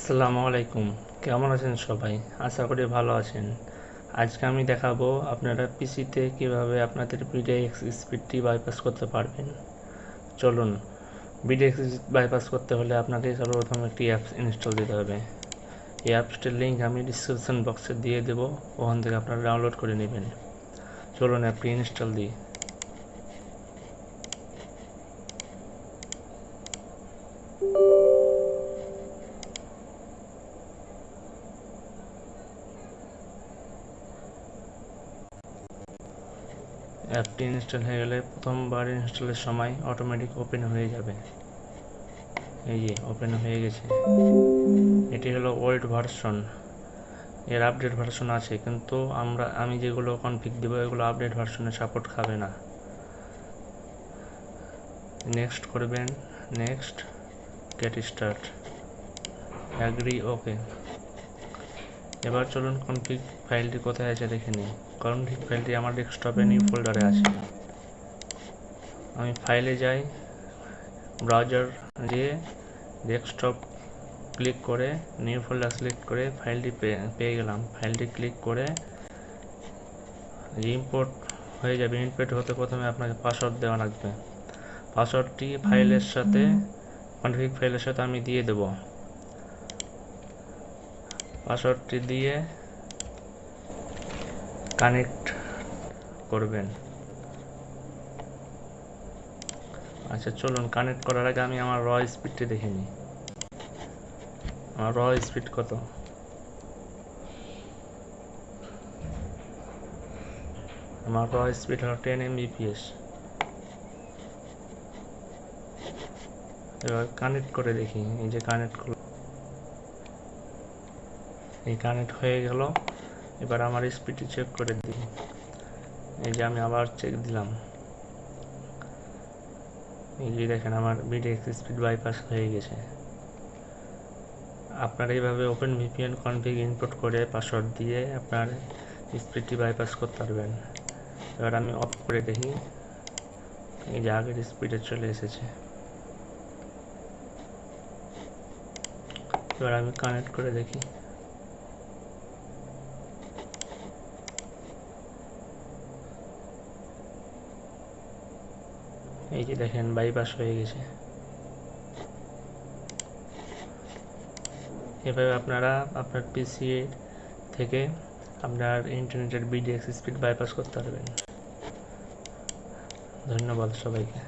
আসসালামু আলাইকুম। কেমন আছেন সবাই? আশা করি ভালো আছেন। আজকে আমি দেখাবো আপনারা পিসিতে কিভাবে আপনাদের বিডিএক্স স্পিডটি বাইপাস করতে পারবেন। চলুন, বিডিএক্স বাইপাস করতে হলে আপনাকে সর্বপ্রথম একটি অ্যাপস ইনস্টল দিতে হবে। এই অ্যাপসটির লিঙ্ক আমি ডিসক্রিপশন বক্সে দিয়ে দেবো, ওখান থেকে আপনারা ডাউনলোড করে নেবেন। চলুন অ্যাপটি ইনস্টল দিই। অ্যাপটি ইনস্টল হয়ে গেলে প্রথমবার ইনস্টলের সময় অটোমেটিক ওপেন হয়ে যাবে। এই যে ওপেন হয়ে গেছে। এটি হলো ওল্ড ভার্সন, এর আপডেট ভার্সন আছে, কিন্তু আমি যেগুলো কনফিগ দেব এগুলো আপডেট ভার্সনে সাপোর্ট খাবে না। নেক্সট করবেন, নেক্সট, গেট স্টার্ট, অ্যাগ্রি, ওকে। এবার চলুন কনফিগ ফাইলটি কোথায় আছে দেখে নিই। কনফিগ ফাইলটি আমার ডেস্কটপে নিউ ফোল্ডারে আছে। আমি ফাইলে যাই, ব্রাউজার দিয়ে ডেস্কটপ ক্লিক করে নিউ ফোল্ডার সিলেক্ট করে ফাইলটি পেয়ে গেলাম। ফাইলটি ক্লিক করে ইম্পোর্ট হয়ে যাবে। ইম্পোর্ট হতে প্রথমে আপনাকে পাসওয়ার্ড দেওয়া লাগবে। পাসওয়ার্ডটি ফাইলের সাথে, কনফিগ ফাইলের সাথে আমি দিয়ে দেব। পাসওয়ার্ডটি দিয়ে কানেক্ট করবেন। আচ্ছা চলুন, কানেক্ট করার আগে আমি আমার র স্পিডটি দেখে নিই। আমার র স্পিড কত? আমার র স্পিড হলো 10 Mbps। এবার কানেক্ট করে দেখি। এই যে কানেক্ট করলো, এই কানেক্ট হয়ে গেল। এবার আমার স্পিডটি চেক করে দিই। এই যে আমি আবার চেক দিলাম। এই যে দেখেন আমার বিডিএক্স স্পিড বাইপাস হয়ে গেছে। আপনারা এইভাবে ওপেন ভিপিএন কনফিগ ইনপুট করে পাসওয়ার্ড দিয়ে আপনার স্পিডটি বাইপাস করতে পারবেন। এবার আমি অফ করে দেখি। এই যে আগের স্পিডে চলে এসেছে। এবার আমি কানেক্ট করে দেখি। এই যে দেখেন বাইপাস হয়ে গেছে। এভাবে আপনারা আপনার পিসি থেকে আপনার ইন্টারনেটের বিডিএক্স স্পিড বাইপাস করতে পারবেন। ধন্যবাদ সবাইকে।